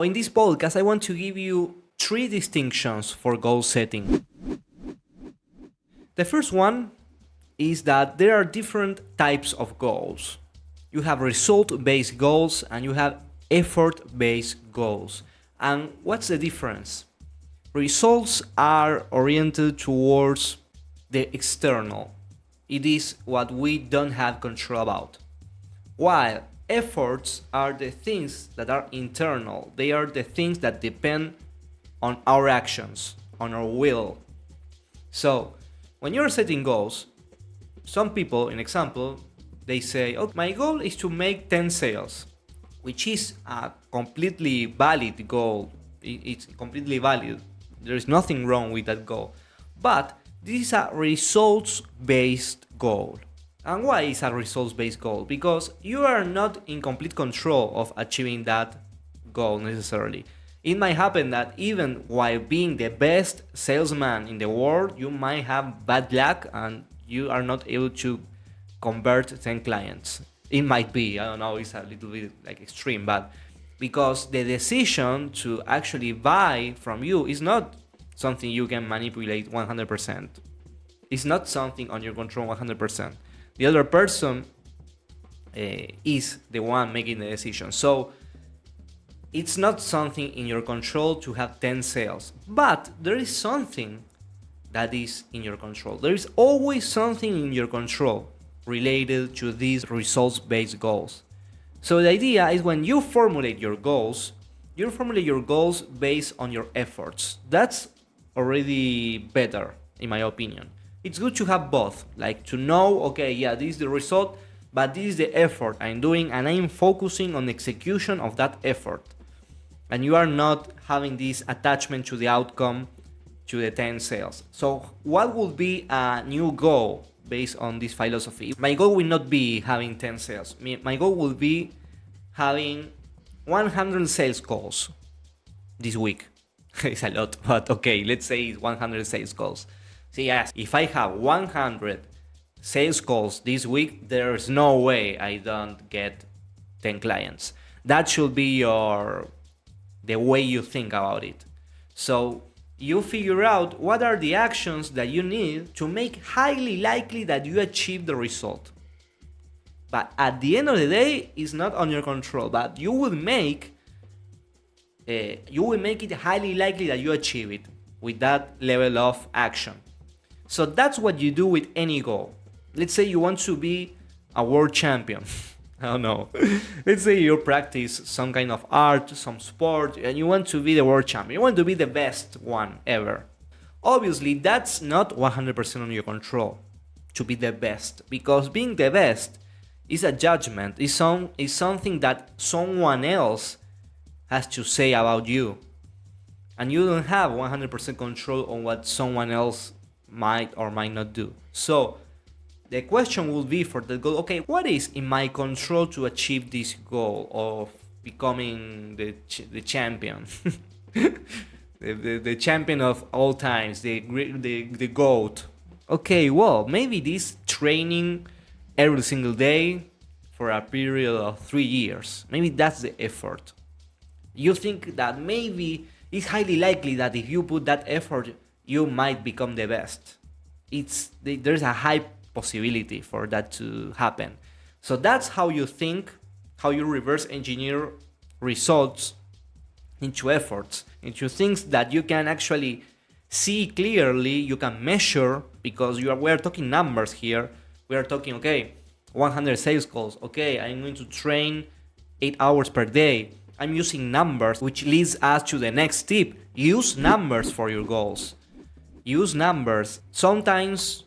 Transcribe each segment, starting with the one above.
In this podcast, I want to give you three distinctions for goal setting. The first one is that there are different types of goals. You have result based goals and you have effort based goals. And what's the difference? Results are oriented towards the external, it is what we don't have control about. While efforts are the things that are internal, they are the things that depend on our actions, on our will. So, when you're setting goals, some people, in example, they say, "Oh, my goal is to make 10 sales," which is a completely valid goal. It's completely valid. There is nothing wrong with that goal. But this is a results based goal. And why is a results based goal? Because you are not in complete control of achieving that goal necessarily. It might happen that even while being the best salesman in the world, you might have bad luck and you are not able to convert 10 clients. It might be, I don't know, it's a little bit like extreme, but because the decision to actually buy from you is not something you can manipulate 100%. It's not something on your control 100%. The other person is the one making the decision. So it's not something in your control to have 10 sales, but there is something that is in your control. There is always something in your control related to these results-based goals. So the idea is when you formulate your goals based on your efforts. That's already better, in my opinion. It's good to have both, like to know, okay, yeah, this is the result, but this is the effort I'm doing, and I'm focusing on execution of that effort. And you are not having this attachment to the outcome, to the 10 sales. So what would be a new goal based on this philosophy? My goal will not be having 10 sales. My goal will be having 100 sales calls this week. It's a lot, but okay, let's say it's 100 sales calls. So yes, if I have 100 sales calls this week, there's no way I don't get 10 clients. That should be the way you think about it. So you figure out what are the actions that you need to make highly likely that you achieve the result. But at the end of the day, it's not on your control, but you will make it highly likely that you achieve it with that level of action. So that's what you do with any goal. Let's say you want to be a world champion. I don't know. Let's say you practice some kind of art, some sport, and you want to be the world champion. You want to be the best one ever. Obviously, that's not 100% on your control to be the best, because being the best is a judgment. Is something that someone else has to say about you. And you don't have 100% control on what someone else might or might not do. So the question will be for the goal, okay, what is in my control to achieve this goal of becoming the champion? the champion of all times, the GOAT. Okay, well, maybe this training every single day for a period of 3 years. Maybe that's the effort. You think that maybe it's highly likely that if you put that effort, you might become the best. There's a high possibility for that to happen. So that's how you think, how you reverse engineer results into efforts, into things that you can actually see clearly, you can measure, because we're talking numbers here. We are talking, okay, 100 sales calls. Okay, I'm going to train 8 hours per day. I'm using numbers, which leads us to the next tip. Use numbers for your goals. Use numbers. Sometimes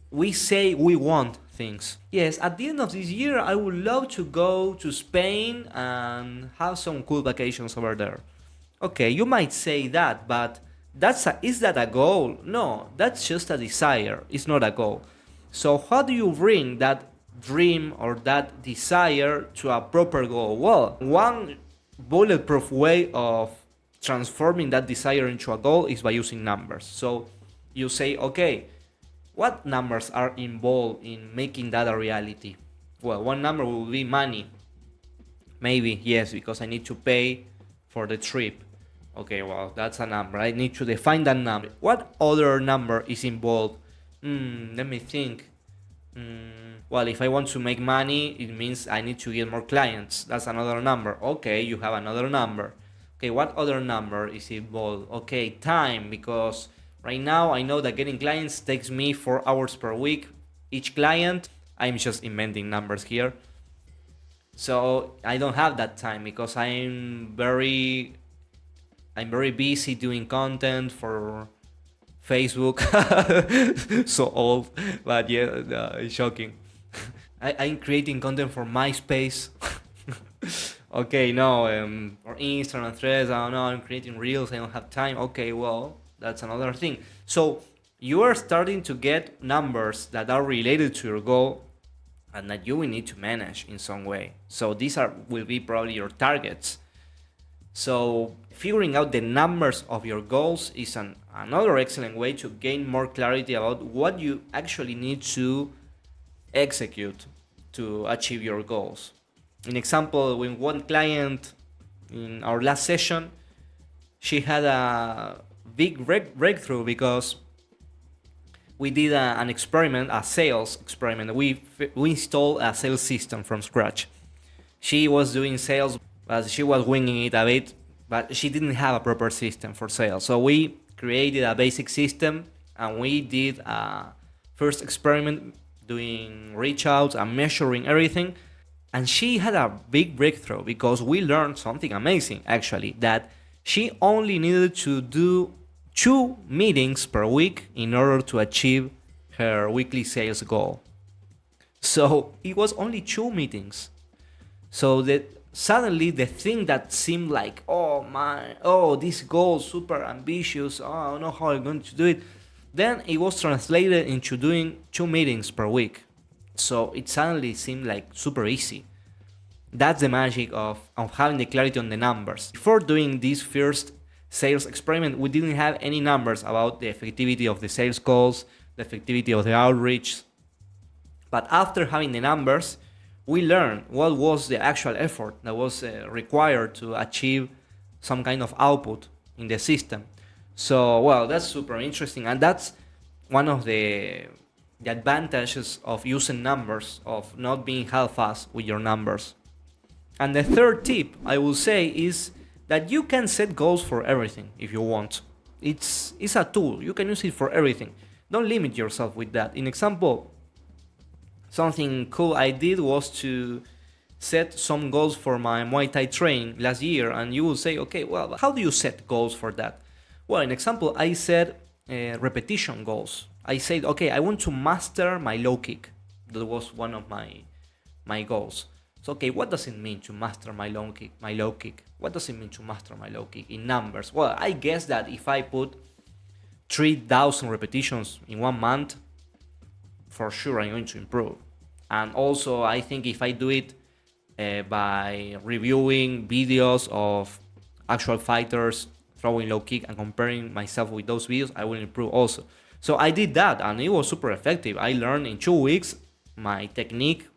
we say we want things. Yes, at the end of this year, I would love to go to Spain and have some cool vacations over there. Okay, you might say that, but is that a goal? No, that's just a desire. It's not a goal. So how do you bring that dream or that desire to a proper goal? Well, one bulletproof way of transforming that desire into a goal is by using numbers. So you say, okay, what numbers are involved in making that a reality? Well, one number will be money. Maybe, yes, because I need to pay for the trip. Okay, well, that's a number. I need to define that number. What other number is involved? Let me think. Well, if I want to make money, it means I need to get more clients. That's another number. Okay, you have another number. Okay, what other number is involved? Okay, time, because right now I know that getting clients takes me 4 hours per week. Each client, I'm just inventing numbers here. So I don't have that time because I'm very busy doing content for Facebook. So old, but yeah, it's shocking. I'm creating content for MySpace. Okay, no, or Instagram threads. I don't know. I'm creating reels. I don't have time. Okay, well, that's another thing. So you are starting to get numbers that are related to your goal and that you will need to manage in some way. So these will be probably your targets. So figuring out the numbers of your goals is another excellent way to gain more clarity about what you actually need to execute to achieve your goals. In example, with one client in our last session, she had a big breakthrough because we did an experiment, a sales experiment. We installed a sales system from scratch. She was doing sales, but she was winging it a bit, but she didn't have a proper system for sales. So we created a basic system and we did a first experiment doing reach outs and measuring everything. And she had a big breakthrough because we learned something amazing, actually, that she only needed to do 2 meetings per week in order to achieve her weekly sales goal. So it was only 2 meetings. So that suddenly the thing that seemed like, this goal super ambitious, I don't know how I'm going to do it, then it was translated into doing 2 meetings per week. So it suddenly seemed like super easy. That's the magic of having the clarity on the numbers. Before doing this first sales experiment, we didn't have any numbers about the effectivity of the sales calls, the effectivity of the outreach. But after having the numbers, we learned what was the actual effort that was required to achieve some kind of output in the system. So, well, that's super interesting. And that's one of the advantages of using numbers, of not being half-assed with your numbers. And the third tip I will say is that you can set goals for everything if you want. It's a tool. You can use it for everything. Don't limit yourself with that. In example, something cool I did was to set some goals for my Muay Thai training last year. And you will say, okay, well, how do you set goals for that? Well, in example, I set repetition goals. I said, okay, I want to master my low kick. That was one of my goals. So, okay, what does it mean to master my low kick? What does it mean to master my low kick in numbers? Well, I guess that if I put 3,000 repetitions in 1 month, for sure I'm going to improve. And also, I think if I do it by reviewing videos of actual fighters throwing low kick and comparing myself with those videos, I will improve also. So I did that and it was super effective. I learned in 2 weeks, my technique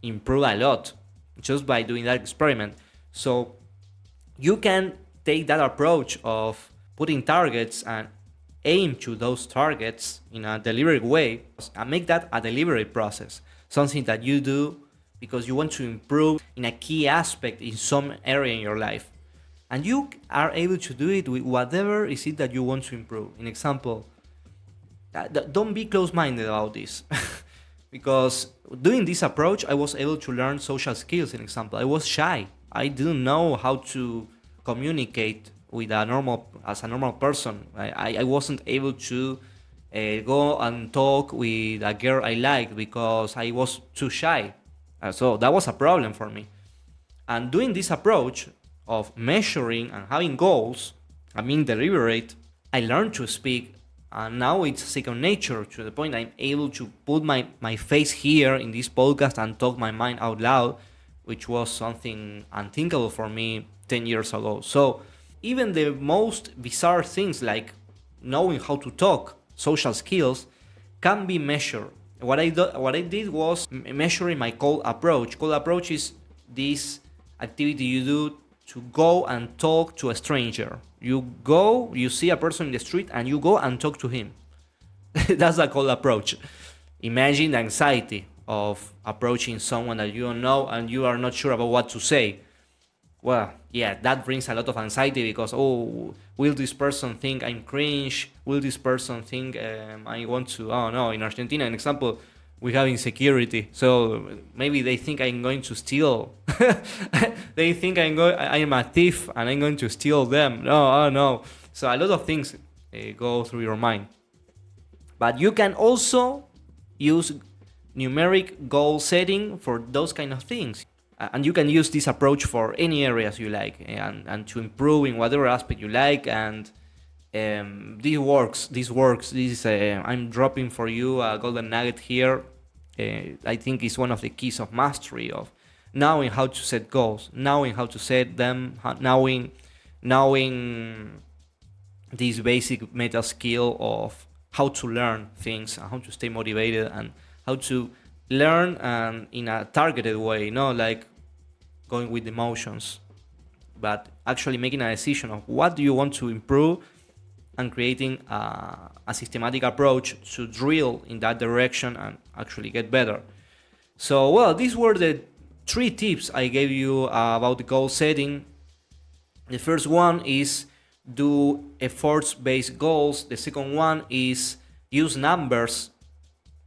improved a lot just by doing that experiment. So you can take that approach of putting targets and aim to those targets in a deliberate way and make that a delivery process, something that you do because you want to improve in a key aspect in some area in your life. And you are able to do it with whatever is it that you want to improve. In example, don't be close-minded about this. Because doing this approach, I was able to learn social skills. In example, I was shy. I didn't know how to communicate with as a normal person. I wasn't able to go and talk with a girl I liked because I was too shy. So that was a problem for me. And doing this approach of measuring and having goals, I mean deliberate, I learned to speak. And now it's second nature to the point I'm able to put my face here in this podcast and talk my mind out loud, which was something unthinkable for me 10 years ago. So even the most bizarre things like knowing how to talk, social skills, can be measured. What I did was measuring my cold approach. Cold approach is this activity you do to go and talk to a stranger. You go, you see a person in the street, and you go and talk to him. That's a cold approach. Imagine the anxiety of approaching someone that you don't know and you are not sure about what to say. Well, yeah, that brings a lot of anxiety because, oh, will this person think I'm cringe? Will this person think I want to? Oh no, in Argentina, an example, we have insecurity, so maybe they think I'm going to steal. They think I'm a thief and I'm going to steal them. No, oh no. So a lot of things go through your mind. But you can also use numeric goal setting for those kind of things. And you can use this approach for any areas you like and to improve in whatever aspect you like. And I'm dropping for you a golden nugget here. I think it's one of the keys of mastery, of knowing how to set goals, knowing how to set them, knowing this basic meta skill of how to learn things, how to stay motivated, and how to learn in a targeted way, not like going with emotions, but actually making a decision of what do you want to improve and creating a systematic approach to drill in that direction and actually get better. So, well, these were the 3 tips I gave you about the goal setting. The first one is do efforts-based goals. The second one is use numbers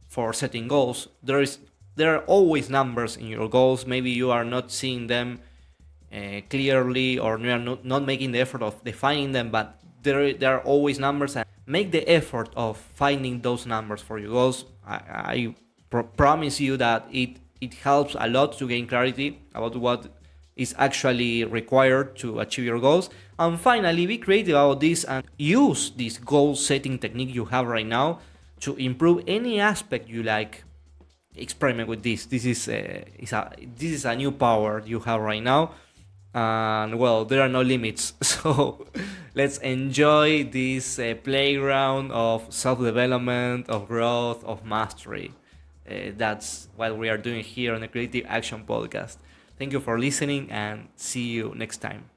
for setting goals. There are always numbers in your goals. Maybe you are not seeing them clearly, or you are not making the effort of defining them, but there are always numbers, and make the effort of finding those numbers for your goals. I promise you that it helps a lot to gain clarity about what is actually required to achieve your goals. And finally, be creative about this and use this goal setting technique you have right now to improve any aspect you like. Experiment with this. This is a new power you have right now, and well, there are no limits. So let's enjoy this playground of self-development, of growth, of mastery. That's what we are doing here on the Creative Action Podcast. Thank you for listening, and see you next time.